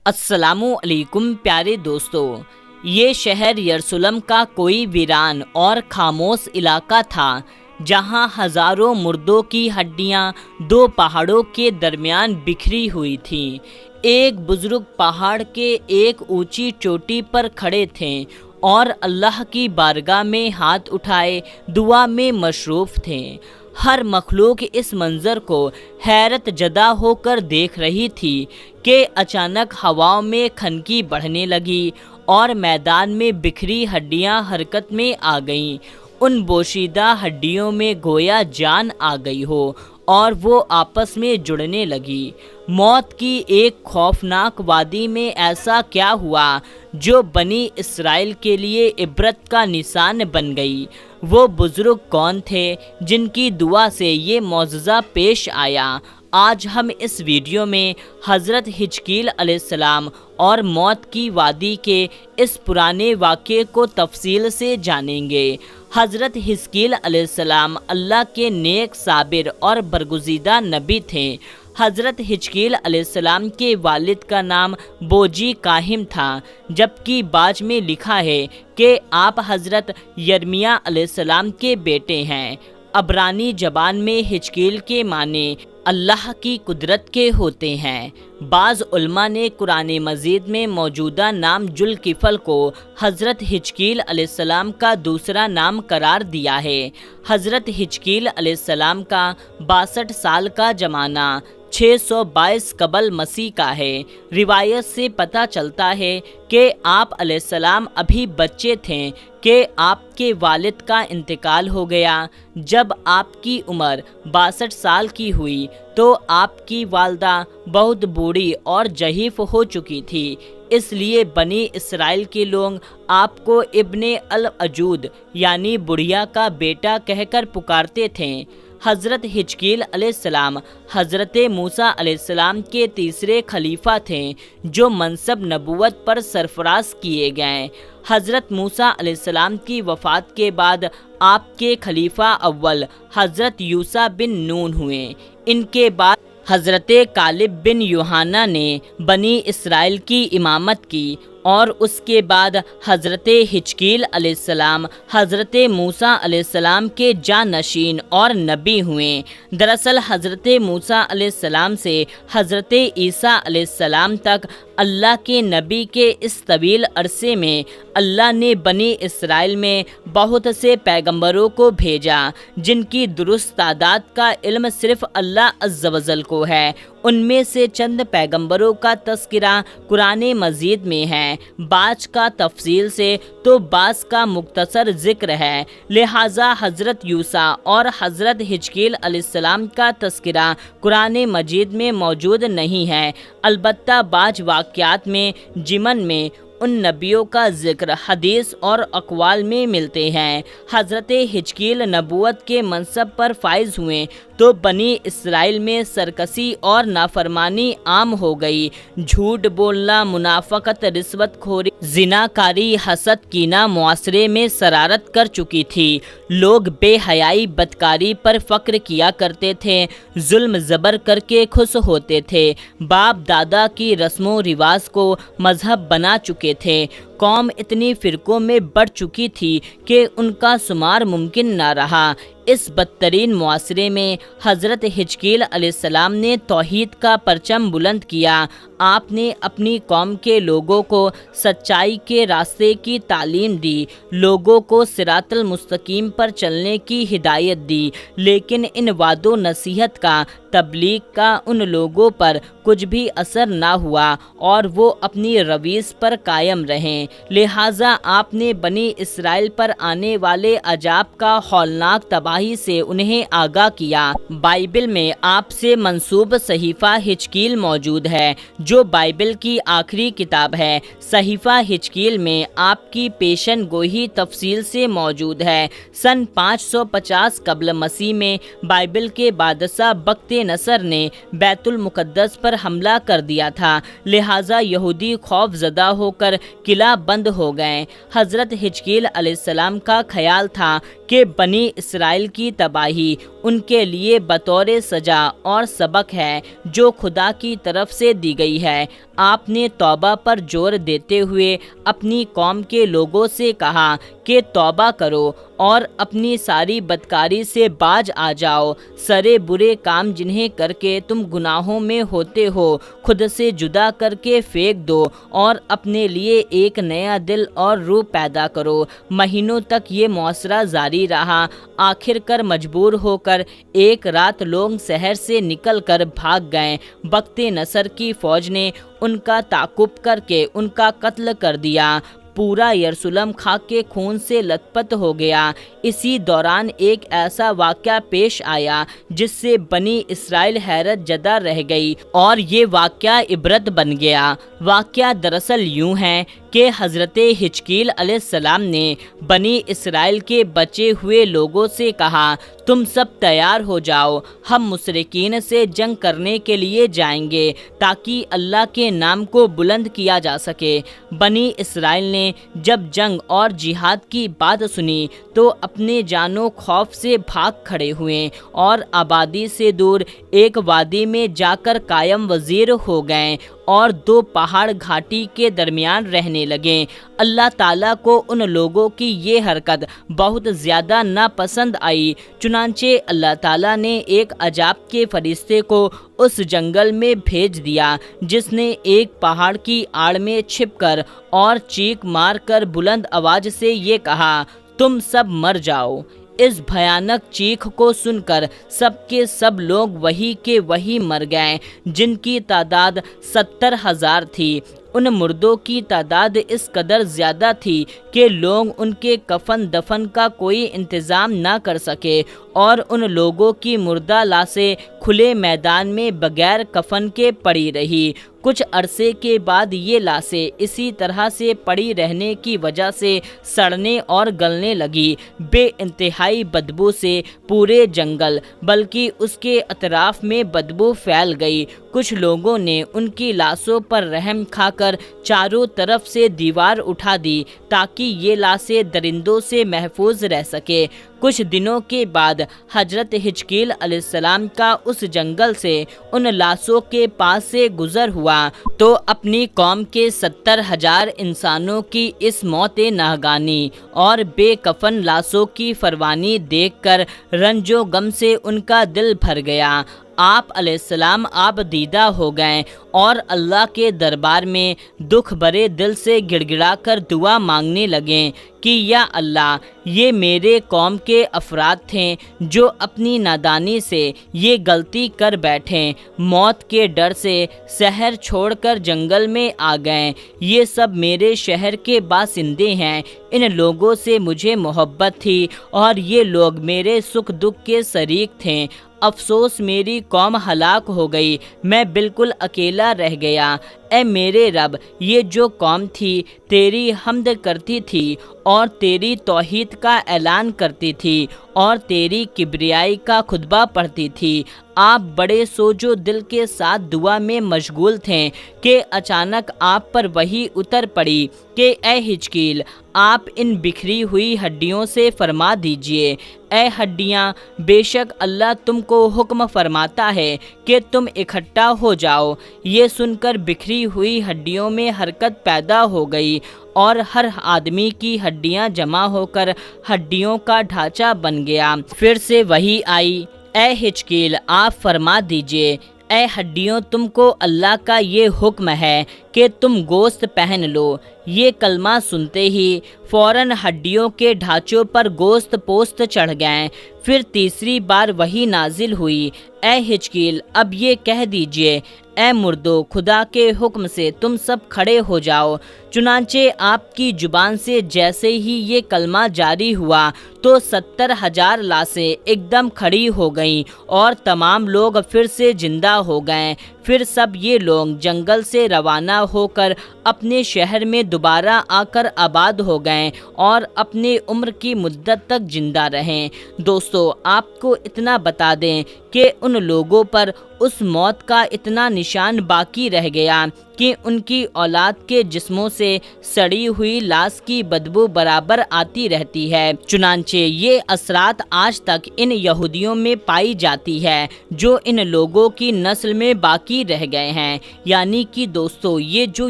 السلام علیکم پیارے دوستو، یہ شہر یروشلم کا کوئی ویران اور خاموش علاقہ تھا جہاں ہزاروں مردوں کی ہڈیاں دو پہاڑوں کے درمیان بکھری ہوئی تھیں۔ ایک بزرگ پہاڑ کے ایک اونچی چوٹی پر کھڑے تھے اور اللہ کی بارگاہ میں ہاتھ اٹھائے دعا میں مصروف تھے۔ ہر مخلوق اس منظر کو حیرت زدہ ہو کر دیکھ رہی تھی کہ اچانک ہواؤں میں کھنکی بڑھنے لگی اور میدان میں بکھری ہڈیاں حرکت میں آ گئیں۔ ان بوشیدہ ہڈیوں میں گویا جان آ گئی ہو اور وہ آپس میں جڑنے لگی۔ موت کی ایک خوفناک وادی میں ایسا کیا ہوا جو بنی اسرائیل کے لیے عبرت کا نشان بن گئی؟ وہ بزرگ کون تھے جن کی دعا سے یہ معجزہ پیش آیا؟ آج ہم اس ویڈیو میں حضرت حزقیل علیہ السلام اور موت کی وادی کے اس پرانے واقعے کو تفصیل سے جانیں گے۔ حضرت حزقیل علیہ السلام اللہ کے نیک، صابر اور برگزیدہ نبی تھے۔ حضرت حزقیل علیہ السلام کے والد کا نام بوزی کاہن تھا، جبکہ باج میں لکھا ہے کہ آپ حضرت یرمیہ علیہ السلام کے بیٹے ہیں۔ عبرانی زبان میں حزقیل کے معنی اللہ کی قدرت کے ہوتے ہیں۔ بعض علماء نے قرآن مجید میں موجودہ نام ذوالکفل کو حضرت حزقیل علیہ السلام کا دوسرا نام قرار دیا ہے۔ حضرت حزقیل علیہ السلام کا 62 سال کا زمانہ 622 قبل مسیح کا ہے۔ روایت سے پتہ چلتا ہے کہ آپ علیہ السلام ابھی بچے تھے کہ آپ کے والد کا انتقال ہو گیا۔ جب آپ کی عمر 62 سال کی ہوئی تو آپ کی والدہ بہت بوڑھی اور ضعیف ہو چکی تھی، اس لیے بنی اسرائیل کے لوگ آپ کو ابن العجوز یعنی بڑھیا کا بیٹا کہہ کر پکارتے تھے۔ حضرت حزقیل علیہ السلام حضرت موسیٰ علیہ السلام کے تیسرے خلیفہ تھے جو منصب نبوت پر سرفراز کیے گئے۔ حضرت موسیٰ علیہ السلام کی وفات کے بعد آپ کے خلیفہ اول حضرت یوشع بن نون ہوئے۔ ان کے بعد حضرت کالب بن یوحنا نے بنی اسرائیل کی امامت کی اور اس کے بعد حضرت حزقیل علیہ السلام حضرت موسیٰ علیہ السلام کے جانشین اور نبی ہوئے۔ دراصل حضرت موسیٰ علیہ السلام سے حضرت عیسیٰ علیہ السلام تک اللہ کے نبی کے اس طویل عرصے میں اللہ نے بنی اسرائیل میں بہت سے پیغمبروں کو بھیجا جن کی درست تعداد کا علم صرف اللہ عز و جل کو ہے۔ ان میں سے چند پیغمبروں کا تذکرہ قرآن مجید میں ہے، بعض کا تفصیل سے تو بعض کا مختصر ذکر ہے، لہٰذا حضرت یوشع اور حضرت حزقیل علیہ السلام کا تذکرہ قرآن مجید میں موجود نہیں ہے۔ البتہ بعض واقعات میں ضمن میں ان نبیوں کا ذکر حدیث اور اقوال میں ملتے ہیں۔ حضرت حزقیل نبوت کے منصب پر فائز ہوئے تو بنی اسرائیل میں سرکشی اور نافرمانی عام ہو گئی۔ جھوٹ بولنا، منافقت، رشوت خوری، زناکاری، حسد، کینہ معاشرے میں شرارت کر چکی تھی۔ لوگ بے حیائی، بدکاری پر فخر کیا کرتے تھے، ظلم زبر کر کے خوش ہوتے تھے، باپ دادا کی رسم و رواج کو مذہب بنا چکے تھے۔ قوم اتنی فرقوں میں بڑھ چکی تھی کہ ان کا شمار ممکن نہ رہا۔ اس بدترین معاشرے میں حضرت حزقیل علیہ السلام نے توحید کا پرچم بلند کیا۔ آپ نے اپنی قوم کے لوگوں کو سچائی کے راستے کی تعلیم دی، لوگوں کو صراط المستقیم پر چلنے کی ہدایت دی، لیکن ان وعد و نصیحت کا، تبلیغ کا ان لوگوں پر کچھ بھی اثر نہ ہوا اور وہ اپنی رویش پر قائم رہیں۔ لہٰذا آپ نے بنی اسرائیل پر آنے والے عذاب کا ہولناک تباہی سے انہیں آگاہ کیا۔ بائبل میں آپ سے منسوب صحیفہ حزقیل موجود ہے جو بائبل کی آخری کتاب ہے۔ صحیفہ حزقیل میں آپ کی پیشن گوئی تفصیل سے موجود ہے۔ سن 550 قبل مسیح میں بائبل کے بادشاہ بخت نصر نے بیت المقدس پر حملہ کر دیا تھا، لہٰذا یہودی خوف زدہ ہو کر قلعہ بند ہو گئے۔ حضرت حزقیل علیہ السلام کا خیال تھا کہ بنی اسرائیل کی تباہی ان کے لیے بطور سزا اور سبق ہے جو خدا کی طرف سے دی گئی ہے۔ آپ نے توبہ پر زور دیتے ہوئے اپنی قوم کے لوگوں سے کہا کہ توبہ کرو اور اپنی ساری بدکاری سے باز آ جاؤ۔ سارے برے کام جنہیں کر کے تم گناہوں میں ہوتے ہو خود سے جدا کر کے پھینک دو اور اپنے لیے ایک نیا دل اور روح پیدا کرو۔ مہینوں تک یہ معاشرہ جاری رہا۔ آخر کر مجبور ہو کر ایک رات لوگ شہر سے نکل کر بھاگ گئے۔ بخت نصر کی فوج نے ان کا تعاقب کر کے ان کا قتل کر دیا۔ پورا یروشلم خاک کے خون سے لت پت ہو گیا۔ اسی دوران ایک ایسا واقعہ پیش آیا جس سے بنی اسرائیل حیرت زدہ رہ گئی اور یہ واقعہ عبرت بن گیا۔ واقعہ دراصل یوں ہے کہ حضرت حزقیل علیہ السلام نے بنی اسرائیل کے بچے ہوئے لوگوں سے کہا، تم سب تیار ہو جاؤ، ہم مشرکین سے جنگ کرنے کے لیے جائیں گے تاکہ اللہ کے نام کو بلند کیا جا سکے۔ بنی اسرائیل نے جب جنگ اور جہاد کی بات سنی تو اپنے جان و خوف سے بھاگ کھڑے ہوئے اور آبادی سے دور ایک وادی میں جا کر قائم وزیر ہو گئے اور دو پہاڑ گھاٹی کے درمیان رہنے لگے۔ اللہ تعالیٰ کو ان لوگوں کی یہ حرکت بہت زیادہ ناپسند آئی، چنانچہ اللہ تعالیٰ نے ایک عذاب کے فرشتے کو اس جنگل میں بھیج دیا جس نے ایک پہاڑ کی آڑ میں چھپ کر اور چیخ مار کر بلند آواز سے یہ کہا، تم سب مر جاؤ۔ اس بھیانک چیخ کو سن کر سب کے سب لوگ وہی کے وہی مر گئے، جن کی تعداد 70,000 تھی۔ ان مردوں کی تعداد اس قدر زیادہ تھی کہ لوگ ان کے کفن دفن کا کوئی انتظام نہ کر سکے اور ان لوگوں کی مردہ لاشیں کھلے میدان میں بغیر کفن کے پڑی رہی۔ کچھ عرصے کے بعد یہ لاشیں اسی طرح سے پڑی رہنے کی وجہ سے سڑنے اور گلنے لگی۔ بے انتہائی بدبو سے پورے جنگل بلکہ اس کے اطراف میں بدبو پھیل گئی۔ کچھ لوگوں نے ان کی لاشوں پر رحم کھا کر چاروں طرف سے دیوار اٹھا دی تاکہ یہ لاشیں درندوں سے محفوظ رہ سکے۔ کچھ دنوں کے بعد حضرت حزقیل علیہ السلام کا اس جنگل سے ان لاشوں کے پاس سے گزر ہوا تو اپنی قوم کے 70,000 انسانوں کی اس موت ناگہانی اور بے کفن لاشوں کی فروانی دیکھ کر رنج و غم سے ان کا دل بھر گیا۔ آپ علیہ السلام آپ دیدہ ہو گئے اور اللہ کے دربار میں دکھ بھرے دل سے گڑ گڑا کر دعا مانگنے لگے کہ یا اللہ، یہ میرے قوم کے افراد تھے جو اپنی نادانی سے یہ غلطی کر بیٹھے، موت کے ڈر سے شہر چھوڑ کر جنگل میں آ گئے۔ یہ سب میرے شہر کے باشندے ہیں، ان لوگوں سے مجھے محبت تھی اور یہ لوگ میرے سکھ دکھ کے شریک تھے۔ افسوس، میری قوم ہلاک ہو گئی، میں بالکل اکیلا رہ گیا۔ اے میرے رب، یہ جو قوم تھی تیری حمد کرتی تھی اور تیری توحید کا اعلان کرتی تھی اور تیری کبریائی کا خطبہ پڑھتی تھی۔ آپ بڑے سوج و دل کے ساتھ دعا میں مشغول تھے کہ اچانک آپ پر وحی اتر پڑی کہ اے حزقیل، آپ ان بکھری ہوئی ہڈیوں سے فرما دیجئے، اے ہڈیاں، بے شک اللہ تم کو حکم فرماتا ہے کہ تم اکٹھا ہو جاؤ۔ یہ سن کر بکھری ہوئی ہڈیوں میں حرکت پیدا ہو گئی اور ہر آدمی کی ہڈیاں جمع ہو کر ہڈیوں کا ڈھانچہ بن گیا۔ پھر سے وحی آئی، اے حزقیل، آپ فرما دیجئے، اے ہڈیوں، تم کو اللہ کا یہ حکم ہے کہ تم گوشت پہن لو۔ یہ کلمہ سنتے ہی فوراً ہڈیوں کے ڈھانچوں پر گوشت پوست چڑھ گئے۔ پھر تیسری بار وحی نازل ہوئی، اے حزقیل، اب یہ کہہ دیجئے، اے مردو، خدا کے حکم سے تم سب کھڑے ہو جاؤ۔ چنانچہ آپ کی زبان سے جیسے ہی یہ کلمہ جاری ہوا تو 70,000 لاشیں ایک دم کھڑی ہو گئیں اور تمام لوگ پھر سے زندہ ہو گئے۔ پھر سب یہ لوگ جنگل سے روانہ ہو کر اپنے شہر میں دوبارہ آ کر آباد ہو گئے اور اپنے عمر کی مدت تک زندہ رہیں۔ دوستو، آپ کو اتنا بتا دیں کہ ان لوگوں پر اس موت کا اتنا نشان باقی رہ گیا کہ ان کی اولاد کے جسموں سے سڑی ہوئی لاش کی بدبو برابر آتی رہتی ہے۔ چنانچہ یہ اثرات آج تک ان یہودیوں میں پائی جاتی ہے جو ان لوگوں کی نسل میں باقی رہ گئے ہیں۔ یعنی کہ دوستو، یہ جو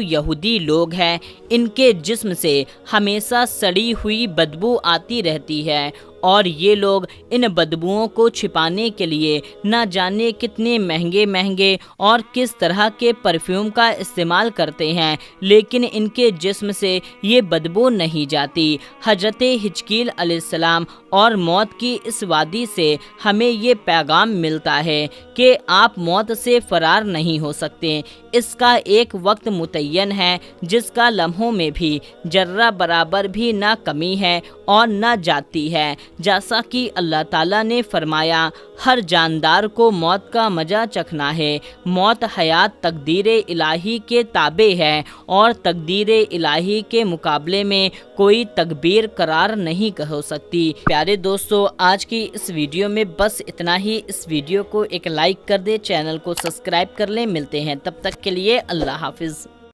یہودی لوگ ہیں ان کے جسم سے ہمیشہ سڑی ہوئی بدبو آتی رہتی ہے، اور یہ لوگ ان بدبوؤں کو چھپانے کے لیے نہ جانے کتنے مہنگے اور کس طرح کے پرفیوم کا استعمال کرتے ہیں، لیکن ان کے جسم سے یہ بدبو نہیں جاتی۔ حضرت حزقیل علیہ السلام اور موت کی اس وادی سے ہمیں یہ پیغام ملتا ہے کہ آپ موت سے فرار نہیں ہو سکتے۔ اس کا ایک وقت متعین ہے جس کا لمحوں میں بھی ذرہ برابر بھی نہ کمی ہے اور نہ جاتی ہے، جیسا کہ اللہ تعالیٰ نے فرمایا، ہر جاندار کو موت کا مزہ چکھنا ہے۔ موت حیات تقدیر الہی کے تابع ہے اور تقدیر الہی کے مقابلے میں کوئی تکبیر قرار نہیں ہو سکتی۔ پیارے دوستو، آج کی اس ویڈیو میں بس اتنا ہی۔ اس ویڈیو کو ایک لائک کر دے، چینل کو سبسکرائب کر لیں۔ ملتے ہیں تب تک کے لیے، اللہ حافظ۔